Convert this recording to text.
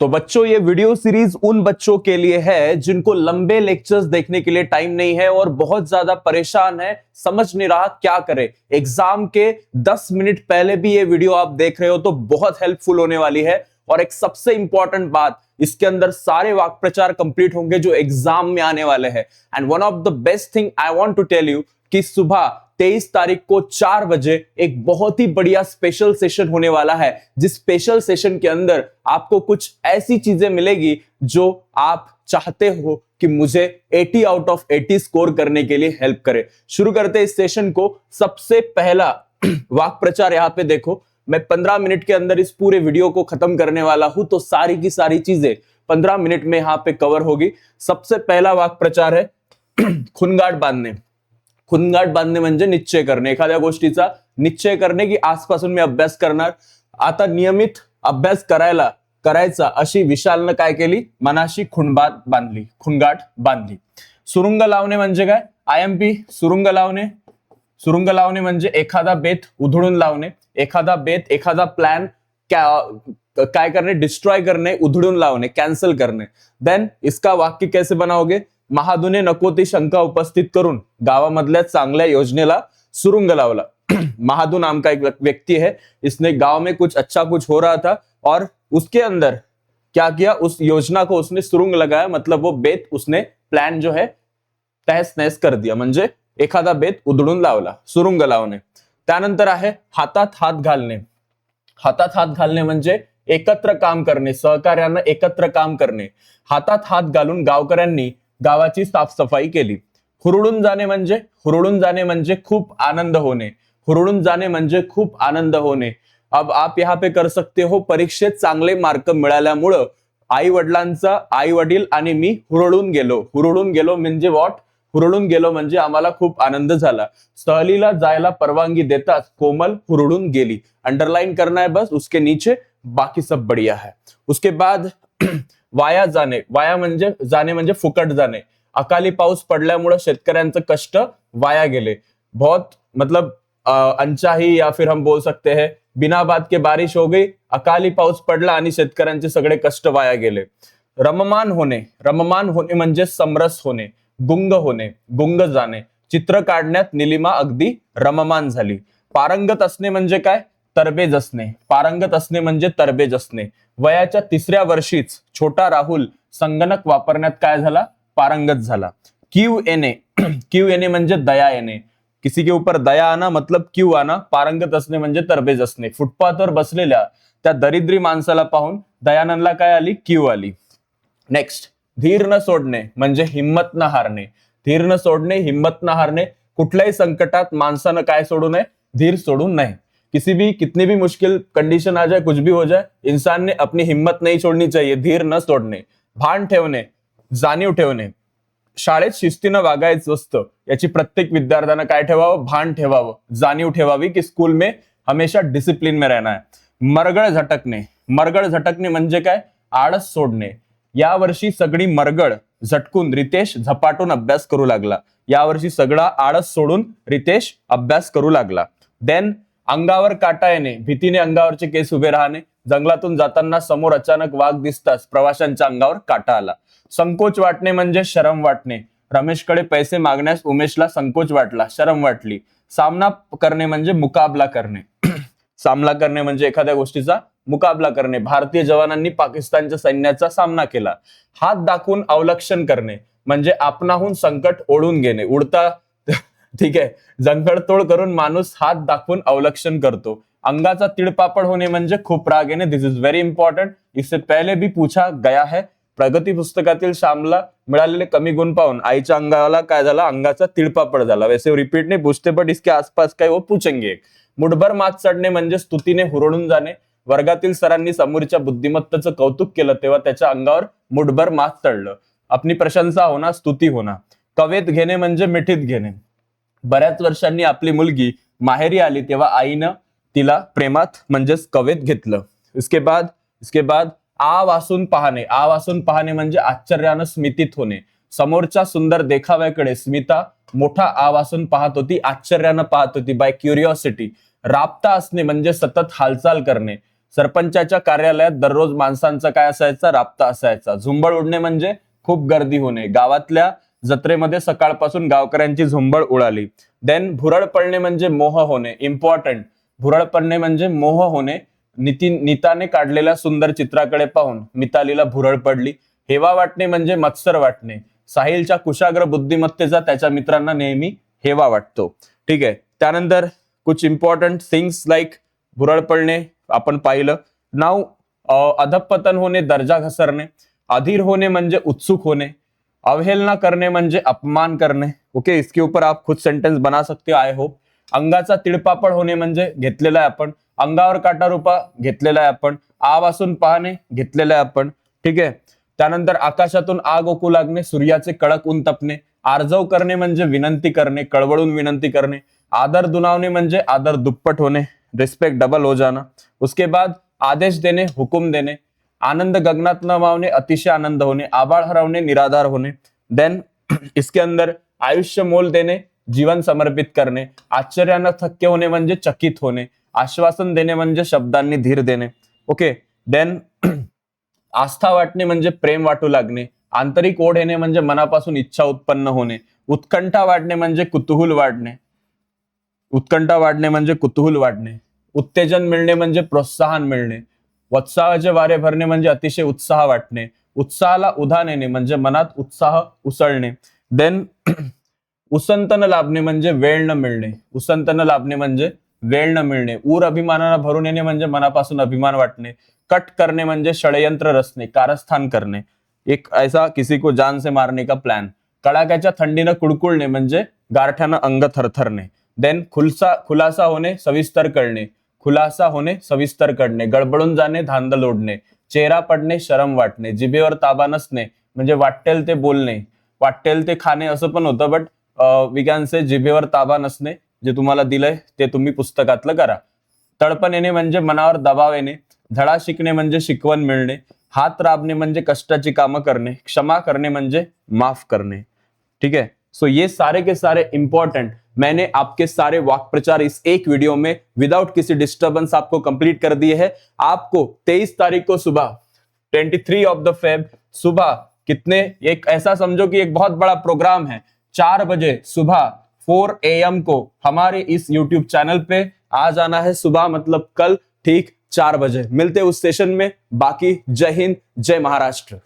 तो बच्चों, ये वीडियो सीरीज उन बच्चों के लिए है जिनको लंबे लेक्चर्स देखने के लिए टाइम नहीं है और बहुत ज्यादा परेशान है, समझ नहीं रहा क्या करे। एग्जाम के 10 मिनट पहले भी ये वीडियो आप देख रहे हो तो बहुत हेल्पफुल होने वाली है। और एक सबसे इंपॉर्टेंट बात, इसके अंदर सारे वाक्य प्रचार कंप्लीट होंगे जो एग्जाम में आने वाले हैं। And one of the best thing I want to tell you कि सुबह 23 तारीख को 4 बजे एक बहुत ही बढ़िया स्पेशल सेशन होने वाला है, जिस स्पेशल सेशन के अंदर आपको कुछ ऐसी चीजें मिलेगी जो आप चाहते हो कि मुझे 80 आउट ऑफ 80 स्कोर करने के लिए हेल्प करे। शुरू करते हैं इस सेशन को। सबसे पहला वाक्य प्रचार यहां पे देखो। मैं 15 मिनट के अंदर इस पूरे वीडियो को खत्म करने वाला हूं, तो सारी की सारी चीजें 15 मिनट में यहां पे कवर होगी। सबसे पहला वाक्य प्रचार है खुणगाठ बांधणे। खुणगाठ बांधणे म्हणजे निश्चय करणे, एखाद्या गोष्टीचा निश्चय करणे की आजपासून मी अभ्यास करणार, आता नियमित अभ्यास करायचा अशी विशालनं काय केली, मनाशी खुणगाठ बांधली। सुरुंग लावणे म्हणजे काय, IMP सुरुंग लावणे। सुरुंग लावणे म्हणजे एखादा बेत उधळून लावणे, एखादा बेत, एखादा प्लॅन काय करणे, डिस्ट्रॉय करणे, उधळून लावणे, कैंसिल करणे। देन इसका वाक्य कैसे बनाओगे, महादूने नको ती शंका उपस्थित करून गावामधल्या चांगल्या योजनेला सुरुंग लावला। महादू नाम का एक व्यक्ति है, इसने गांव में कुछ अच्छा कुछ हो रहा था और उसके अंदर क्या किया, उस योजना को उसने सुरुंग लगाया, मतलब वो बेत उसने प्लान जो है तहस नहस कर दिया, म्हणजे एखादा बेत उधळून लावला, सुरुंग लावणे। त्यानंतर आहे हातात हात घालणे। हातात हात घालणे म्हणजे एकत्र काम करणे, सहकार्यानं एकत्र काम करणे। हातात हात घालून गावकऱ्यांनी गावाची साफसफाई केली। हुरळून जाणे म्हणजे खूप आनंद होणे। हुरळून जाणे म्हणजे खूप आनंद होणे। अब आप यहाँ पे कर सकते हो, परीक्षेत चांगले मार्क मिळाल्यामुळं आई वडील आणि मी हुरळून गेलो। हुरळून गेलो म्हणजे व्हॉट, हुरळून गेलो म्हणजे आम्हाला खूप आनंद झाला। सहलीला जायला परवानगी देताच कोमल हुरळून गेली। अंडरलाइन करना है बस, उसके नीचे बाकी सब बढ़िया है। उसके बाद वाया जाणे, वाया म्हणजे जाणे म्हणजे फुकट जाणे। अकाली पाऊस पडल्यामुळे शेतकऱ्यांचं कष्ट वाया गेले। बहुत मतलब अनचाही या फिर हम बोल सकते हैं बिना बात के बारिश हो गई, अकाली पाऊस पडला आणि शेतकऱ्यांचे सगळे कष्ट वाया गेले। रममान होणे म्हणजे समरस होणे। गुंग होणे, गुंग जाणे। चित्र काढण्यात निलिमा अगदी रममान झाली। पारंगत असणे म्हणजे काय, तरबेज असणे। पारंगत असणे म्हणजे तरबेज असणे। वयाच्या 3ऱ्या वर्षीच छोटा राहुल संगणक वापरण्यात काय झाला, पारंगत झाला। क्यू येणे म्हणजे दया येणे। किसी के ऊपर दया आना मतलब क्यू आना। पारंगत असणे म्हणजे तरबेज असणे। फुटपाथवर बसलेल्या त्या दरिद्री माणसाला पाहून दयानंदला काय आली, क्यू आली। नेक्स्ट, धीर न सोडणे म्हणजे हिम्मत न हारणे। धीर न सोडणे, हिम्मत न हारणे। कुठल्याही संकटात माणसानं काय सोडू नये, धीर सोडू नये। कितनी भी मुश्किल कंडीशन आ जाए, कुछ भी हो जाए, इंसान ने अपनी हिम्मत नहीं छोड़नी चाहिए, धीर न सोडणे। भान ठेवणे, जाणीव ठेवणे। शाळेत शिस्तीनं वागायचं असतं, याची प्रत्येक विद्यार्थ्यानं काय ठेवावं, भान ठेवावं, जाणीव ठेवावी की स्कूल में हमेशा डिसिप्लिन में रहना है। मरगळ झटकणे म्हणजे काय, आळस सोडणे। या वर्षी सगळी मरगळ झटकून रितेश झपाटून अभ्यास करू लागला। या वर्षी सगळा आळस सोडून रितेश अभ्यास करू लागला। देन अंगावर काटा येणे, भीतीने अंगावरचे केस उभे राहणे। जंगलातून जाताना समोर अचानक वाघ दिसताच प्रवाशांच्या अंगावर काटा आला। संकोच वाटणे म्हणजे शरम वाटणे। रमेशकडे पैसे मागण्यास उमेशला संकोच वाटला, शरम वाटली। सामना करणे म्हणजे मुकाबला करणे। सामना करणे म्हणजे एखाद्या गोष्टीचा मुकाबला करणे। भारतीय जवानांनी पाकिस्तानच्या सैन्याचा सामना केला। हात दाखवून अवलक्षण करणे म्हणजे आपणाहून संकट ओढून घेणे। उडता ठीक आहे, जंगलतोड करून माणूस हात दाखवून अवलक्षण करतो। अंगाचा तिळपापड होणे म्हणजे खूप राग येणे। दिस इज व्हेरी इंपॉर्टंट, इससे पहले भी पूछा गया है। प्रगती पुस्तकातील श्यामला मिळालेले कमी गुण पाहून आईच्या अंगाला काय झाला, अंगाचा तिळपापड झाला। वैसे रिपीट नहीं पूछते बट इसके आसपास काय वो पूछेंगे। मुठभर मात चढणे म्हणजे स्तुतीने हुरळून जाणे। वर्गातील सरांनी समोरच्या बुद्धिमत्तेचं कौतुक केलं तेव्हा त्याच्या अंगावर मुठभर मात चढलं। अपनी प्रशंसा होना, स्तुती होना। कवेत घेणे म्हणजे मिठीत घेणे। बऱ्याच वर्षांनी आपली मुलगी माहेरी आली तेव्हा आईनं तिला प्रेमात म्हणजेच कवेत घेतलं। इसके बाद आ वासून पाहणे म्हणजे आश्चर्यानं स्मितीत होणे। समोरच्या सुंदर देखाव्याकडे स्मिता मोठा आ वासून पाहत होती, आश्चर्यानं पाहत होती, बाय क्युरिओसिटी। राबता असणे म्हणजे सतत हालचाल करणे। सरपंचाच्या कार्यालयात दररोज माणसांचा काय असायचा, राबता असायचा. झुंबड उडणे म्हणजे खूप गर्दी होणे. गावातल्या जत्रेमध्ये सकाळपासून गावकऱ्यांची झुंबड उडाली. देन भुरळ पडणे म्हणजे मोह होणे. इम्पॉर्टंट. भुरळ पडणे म्हणजे मोह होणे. नीताने काढलेल्या सुंदर चित्राकडे पाहून मितालीला भुरळ पडली. हेवा वाटणे म्हणजे मत्सर वाटणे. साहिलच्या कुशाग्र बुद्धिमत्तेचा त्याच्या मित्रांना नेहमी हेवा वाटतो. ठीक आहे. त्यानंतर कुछ इम्पॉर्टंट थिंग्स लाईक भुरळ पडणे आपण पाहिलं. नाव अधपतन होणे, दर्जा घसरणे. अधीर होणे म्हणजे उत्सुक होणे. अवहेलना करणे म्हणजे अपमान करणे. ओके, इसके ऊपर आप खुद सेंटेंस बना सकते हो, आय होप. अंगाचा तिळपापड होणे म्हणजे घेतलेला आहे आपण. अंगावर काटा रूपा घेतलेला आहे आपण. आ वासून पाहणे घेतलेला आहे आपण. ठीक आहे. त्यानंतर आकाशातून आग ओकू लागणे, सूर्याचे कडक ऊन तपणे. आर्जव करणे म्हणजे विनंती करणे, कळवळून विनंती करणे. आदर दुनावणे म्हणजे आदर दुप्पट होणे, रिस्पेक्ट डबल हो जाना. उसके बाद आदेश देणे, हुकुम देणे. आनंद गगनात न मावणे, अतिशय आनंद होणे. आभाळ हरवणे, निराधार होणे. देन इसके अंदर आयुष्य मोल देणे, जीवन समर्पित करणे. आश्चर्यानं थक्के होणे म्हणजे चकित होणे. आश्वासन देणे म्हणजे शब्दांनी धीर देणे. ओके. देन आस्था वाटणे म्हणजे प्रेम वाटू लागणे. आंतरिक ओढ येणे म्हणजे मनापासून इच्छा उत्पन्न होणे. उत्कंठा वाढणे म्हणजे कुतूहल वाढणे. उत्कंठा वाढणे म्हणजे कुतूहल वाढणे. उत्तेजन मिळणे म्हणजे प्रोत्साहन मिळणे. उत्साहाचे वारे भरणे म्हणजे अतिशय उत्साह वाटणे. उत्साहाला उधाण येणे म्हणजे मनात उत्साह उसळणे. देन उसंतन लाभणे म्हणजे वेळ न मिळणे. उसंतन लाभणे म्हणजे वेळ न मिळणे. ऊर अभिमानानं भरून येणे म्हणजे मनापासून अभिमान वाटणे. कट करणे म्हणजे षडयंत्र रचणे, कारस्थान करणे. एक ऐसा किसी को जान से मारने का प्लॅन. कडाक्याच्या थंडीनं कुडकुळणे म्हणजे गारठ्यानं अंग थरथरणे. देन खुलासा होणे, सविस्तर कळणे. खुलासा होणे, सविस्तर कळणे. गडबडून जाणे, धांदल ओढणे. चेहरा पडणे, शरम वाटणे. जिभेवर ताबा नसणे म्हणजे वाटेल ते बोलणे, वाटेल ते खाणे असं पण होतं. बट वी कॅन से जिभेवर ताबा नसणे. जे तुम्हाला दिलंय ते तुम्ही पुस्तकातलं करा. तडपण येणे म्हणजे मनावर दबाव येणे. धडा शिकणे म्हणजे शिकवण मिळणे. हात राबणे म्हणजे कष्टाची कामं करणे. क्षमा करणे म्हणजे माफ करणे. ठीक है. सो ये सारे के सारे इंपॉर्टेंट मैंने आपके सारे वाक्य प्रचार इस एक वीडियो में विदाउट किसी डिस्टर्बेंस आपको कंप्लीट कर दिए हैं. आपको 23 तारीख को सुबह 23 ऑफ द फेब सुबह कितने, एक ऐसा समझो कि एक बहुत बड़ा प्रोग्राम है. 4 बजे सुबह 4 AM को हमारे इस YouTube चैनल पे आ जाना है. सुबह मतलब कल ठीक 4 बजे मिलते उस सेशन में. बाकी जय हिंद, जय महाराष्ट्र.